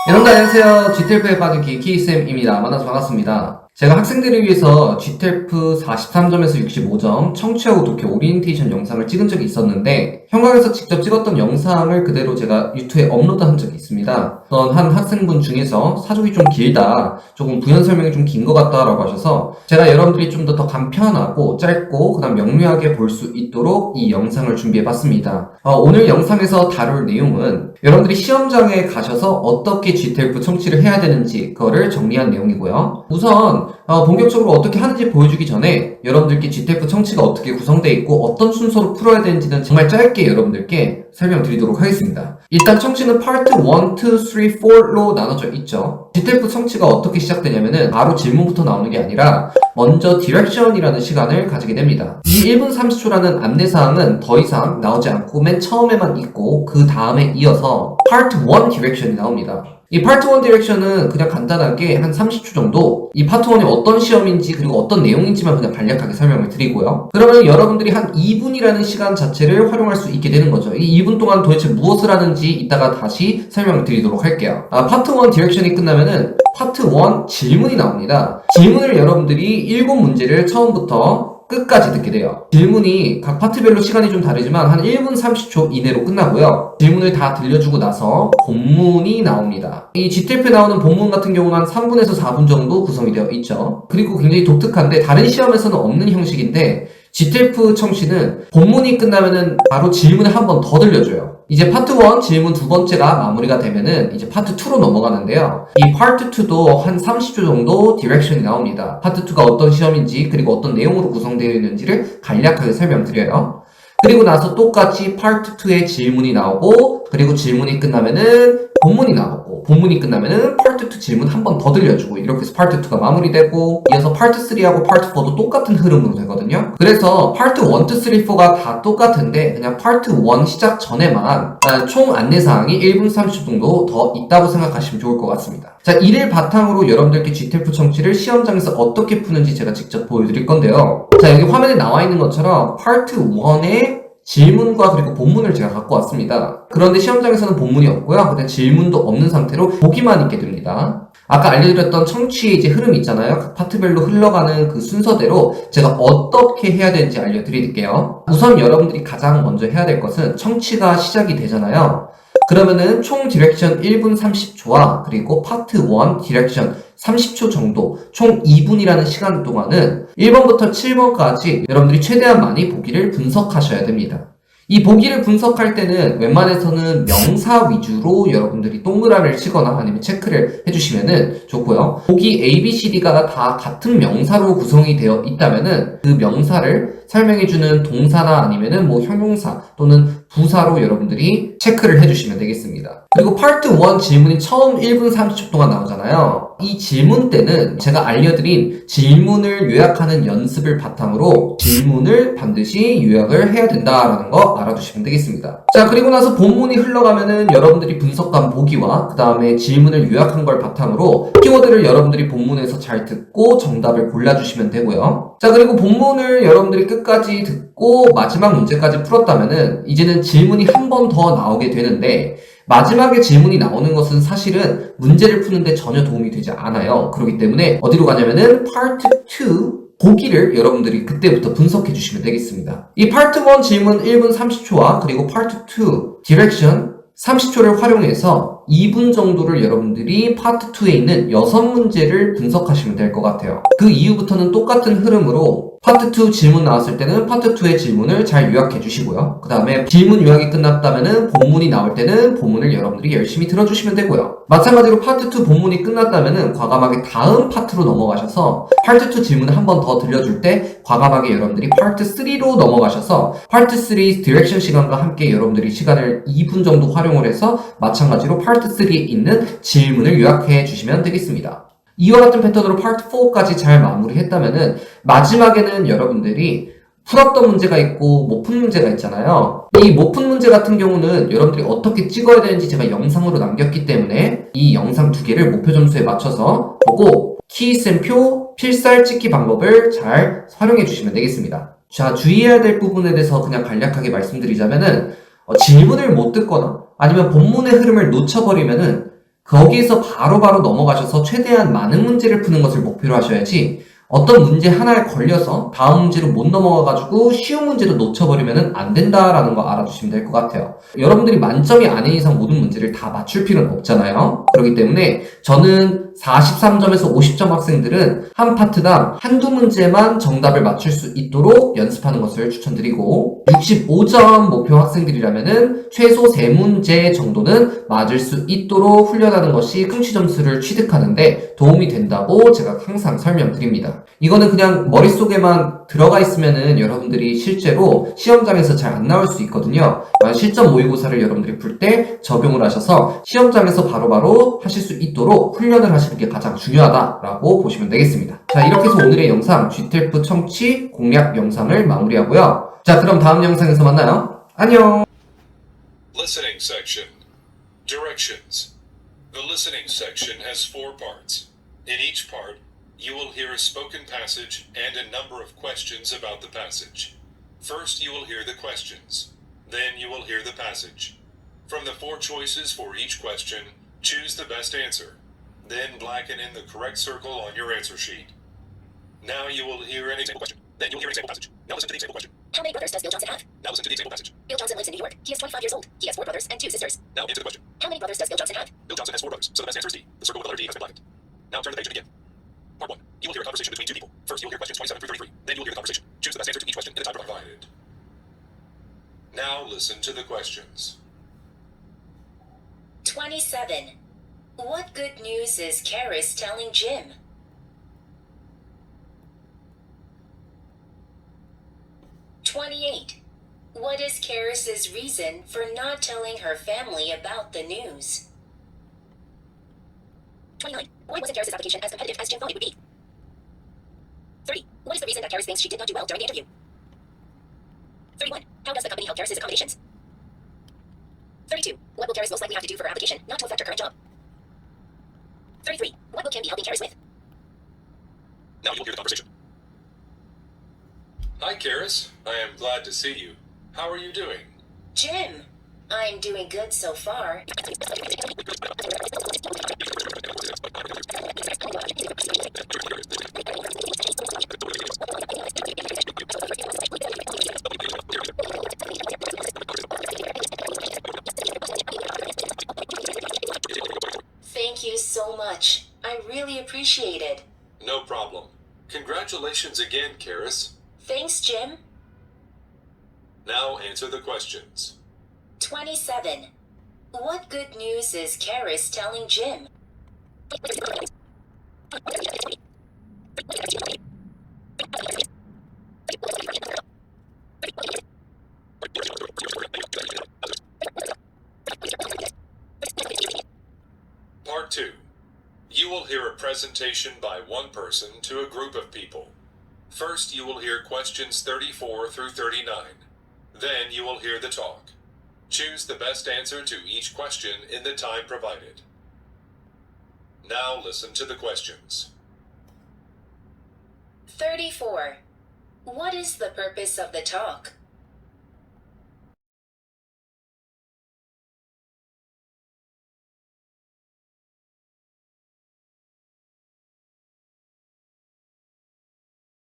여러분 안녕하세요. GTF에 빠진 키쌤입니다. 만나서 반갑습니다. 제가 학생들을 위해서 GTF 43점에서 65점 청취하고 독해 오리엔테이션 영상을 찍은 적이 있었는데 현장에서 직접 찍었던 영상을 그대로 제가 유튜브에 업로드한 적이 있습니다. 어떤 한 학생분 중에서 사족이 좀 길다, 조금 부연 설명이 좀 긴 것 같다라고 하셔서 제가 여러분들이 좀 더 간편하고 짧고 그다음 명료하게 볼 수 있도록 이 영상을 준비해봤습니다. 오늘 영상에서 다룰 내용은 여러분들이 시험장에 가셔서 어떻게 GTF 청취를 해야 되는지 그거를 정리한 내용이고요. 우선 본격적으로 어떻게 하는지 보여주기 전에 여러분들께 GTF 청취가 어떻게 구성되어 있고 어떤 순서로 풀어야 되는지는 정말 짧게 여러분들께 설명드리도록 하겠습니다. 일단 청취는 파트 1, 2, 3, 4로 나눠져 있죠. GTF 청취가 어떻게 시작되냐면은 바로 질문부터 나오는 게 아니라 먼저 디렉션이라는 시간을 가지게 됩니다. 이 1분 30초라는 안내사항은 더 이상 나오지 않고 맨 처음에만 있고 그 다음에 이어서 파트 1 디렉션이 나옵니다. 이 파트 1 디렉션은 그냥 간단하게 한 30초 정도 이 파트 1이 어떤 시험인지 그리고 어떤 내용인지만 그냥 간략하게 설명을 드리고요. 그러면 여러분들이 한 2분이라는 시간 자체를 활용할 수 있게 되는 거죠. 이 2분 동안 도대체 무엇을 하는지 이따가 다시 설명을 드리도록 할게요. 파트 1 디렉션이 끝나면은 파트 1 질문이 나옵니다. 질문을 여러분들이 7문제를 처음부터 끝까지 듣게 돼요. 질문이 각 파트별로 시간이 좀 다르지만 한 1분 30초 이내로 끝나고요. 질문을 다 들려주고 나서 본문이 나옵니다. 이 GTF에 나오는 본문 같은 경우는 한 3분에서 4분 정도 구성이 되어 있죠. 그리고 굉장히 독특한데 다른 시험에서는 없는 형식인데 GTF 청취는 본문이 끝나면은 바로 질문을 한 번 더 들려줘요. 이제 파트 1 질문 두 번째가 마무리가 되면은 이제 파트 2로 넘어가는데요. 이 파트 2도 한 30초 정도 디렉션이 나옵니다. 파트 2가 어떤 시험인지 그리고 어떤 내용으로 구성되어 있는지를 간략하게 설명드려요. 그리고 나서 똑같이 파트 2의 질문이 나오고 그리고 질문이 끝나면은 본문이 나오고 본문이 끝나면은 파트 2 질문 한 번 더 들려주고 이렇게 해서 파트 2가 마무리되고 이어서 파트 3하고 파트 4도 똑같은 흐름으로 되거든요. 그래서 파트 1, 2, 3, 4가 다 똑같은데 그냥 파트 1 시작 전에만 총 안내사항이 1분 30초 정도 더 있다고 생각하시면 좋을 것 같습니다. 자, 이를 바탕으로 여러분들께 GTF 청취를 시험장에서 어떻게 푸는지 제가 직접 보여드릴 건데요. 자, 여기 화면에 나와 있는 것처럼 파트 1의 질문과 그리고 본문을 제가 갖고 왔습니다. 그런데 시험장에서는 본문이 없고요. 그다음 질문도 없는 상태로 보기만 있게 됩니다. 아까 알려드렸던 청취의 이제 흐름이 있잖아요. 각 파트별로 흘러가는 그 순서대로 제가 어떻게 해야 되는지 알려드릴게요. 우선 여러분들이 가장 먼저 해야 될 것은 청취가 시작이 되잖아요. 그러면은 총 디렉션 1분 30초와 그리고 파트 1 디렉션 30초 정도 총 2분이라는 시간 동안은 1번부터 7번까지 여러분들이 최대한 많이 보기를 분석하셔야 됩니다. 이 보기를 분석할 때는 웬만해서는 명사 위주로 여러분들이 동그라미를 치거나 아니면 체크를 해주시면 좋고요. 보기 A, B, C, D가 다 같은 명사로 구성이 되어 있다면은 그 명사를 설명해주는 동사나 아니면은 뭐 형용사 또는 부사로 여러분들이 체크를 해주시면 되겠습니다. 그리고 파트 1 질문이 처음 1분 30초 동안 나오잖아요. 이 질문 때는 제가 알려드린 질문을 요약하는 연습을 바탕으로 질문을 반드시 요약을 해야 된다라는 거 알아두시면 되겠습니다. 자, 그리고 나서 본문이 흘러가면은 여러분들이 분석한 보기와 그 다음에 질문을 요약한 걸 바탕으로 키워드를 여러분들이 본문에서 잘 듣고 정답을 골라주시면 되고요. 자, 그리고 본문을 여러분들이 끝까지 듣고 마지막 문제까지 풀었다면은 이제는 질문이 한 번 더 나오게 되는데 마지막에 질문이 나오는 것은 사실은 문제를 푸는데 전혀 도움이 되지 않아요. 그렇기 때문에 어디로 가냐면은 파트 2 보기를 여러분들이 그때부터 분석해 주시면 되겠습니다. 이 파트 1 질문 1분 30초와 그리고 파트 2 디렉션 30초를 활용해서 2분 정도를 여러분들이 파트 2에 있는 6문제를 분석하시면 될 것 같아요. 그 이후부터는 똑같은 흐름으로 파트 2 질문 나왔을 때는 파트 2의 질문을 잘 요약해 주시고요. 그 다음에 질문 요약이 끝났다면은 본문이 나올 때는 본문을 여러분들이 열심히 들어주시면 되고요. 마찬가지로 파트 2 본문이 끝났다면은 과감하게 다음 파트로 넘어가셔서 파트 2 질문을 한 번 더 들려줄 때 과감하게 여러분들이 파트 3로 넘어가셔서 파트 3 디렉션 시간과 함께 여러분들이 시간을 2분 정도 활용을 해서 마찬가지로 파트 3에 있는 질문을 요약해 주시면 되겠습니다. 이와 같은 패턴으로 파트 4까지 잘 마무리했다면은 마지막에는 여러분들이 풀었던 문제가 있고 못 푼 문제가 있잖아요. 이 못 푼 문제 같은 경우는 여러분들이 어떻게 찍어야 되는지 제가 영상으로 남겼기 때문에 이 영상 두 개를 목표 점수에 맞춰서 보고 키쌤표 필살 찍기 방법을 잘 활용해 주시면 되겠습니다. 자, 주의해야 될 부분에 대해서 그냥 간략하게 말씀드리자면은 질문을 못 듣거나 아니면 본문의 흐름을 놓쳐버리면은 거기에서 바로바로 넘어가셔서 최대한 많은 문제를 푸는 것을 목표로 하셔야지 어떤 문제 하나에 걸려서 다음 문제로 못 넘어가가지고 쉬운 문제도 놓쳐버리면 안 된다라는 거 알아두시면 될 것 같아요. 여러분들이 만점이 아닌 이상 모든 문제를 다 맞출 필요는 없잖아요. 그렇기 때문에 저는 43점에서 50점 학생들은 한 파트당 한두 문제만 정답을 맞출 수 있도록 연습하는 것을 추천드리고 65점 목표 학생들이라면은 최소 3문제 정도는 맞을 수 있도록 훈련하는 것이 흥취 점수를 취득하는데 도움이 된다고 제가 항상 설명드립니다. 이거는 그냥 머릿속에만 들어가 있으면은 여러분들이 실제로 시험장에서 잘 안 나올 수 있거든요. 실전 모의고사를 여러분들이 풀 때 적용을 하셔서 시험장에서 바로바로 하실 수 있도록 훈련을 하시는 게 가장 중요하다라고 보시면 되겠습니다. 자, 이렇게 해서 오늘의 영상 GTLF 청취 공략 영상을 마무리하고요. 자, 그럼 다음 영상에서 만나요. 안녕! Listening section. Directions. The listening section has 4 parts. In each part, you will hear a spoken passage and a number of questions about the passage. First, you will hear the questions. Then you will hear the passage. From the 4 choices for each question, choose the best answer. Then blacken in the correct circle on your answer sheet. Now you will hear an example question. Then you will hear an example passage. Now listen to the example question. How many brothers does Bill Johnson have? Now listen to the example passage. Bill Johnson lives in New York. He is 25 years old. He has 4 brothers and 2 sisters. Now answer the question. How many brothers does Bill Johnson have? Bill Johnson has 4 brothers, so the best answer is D. The circle with the letter D has been blackened. Now turn the page and begin. Part 1. You will hear a conversation between 2 people. First, you will hear questions 27 through 33. Then you will hear the conversation. Choose the best answer to each question in the time provided. Now listen to the questions. 27. What good news is Karis telling Jim? 28. What is Karis's reason for not telling her family about the news? 29. Why wasn't Karis's application as competitive as Jim thought it would be? 30. What is the reason that Karis thinks she did not do well during the interview? 31. How does the company help Karis's accommodations? 32. What will Karis most likely have to do for her application not to affect her current job? 33. What will Kim be helping Karis with? Now you will hear the conversation. Hi, Karis. I am glad to see you. How are you doing? Jim, I'm doing good so far. Thank you so much. I really appreciate it. No problem. Congratulations again, Karis. Thanks, Jim. Now answer the questions. 27. What good news is Karis telling Jim? Part 2. You will hear a presentation by one person to a group of people. First, you will hear questions 34 through 39. Then you will hear the talk. Choose the best answer to each question in the time provided. Now listen to the questions. 34. What is the purpose of the talk?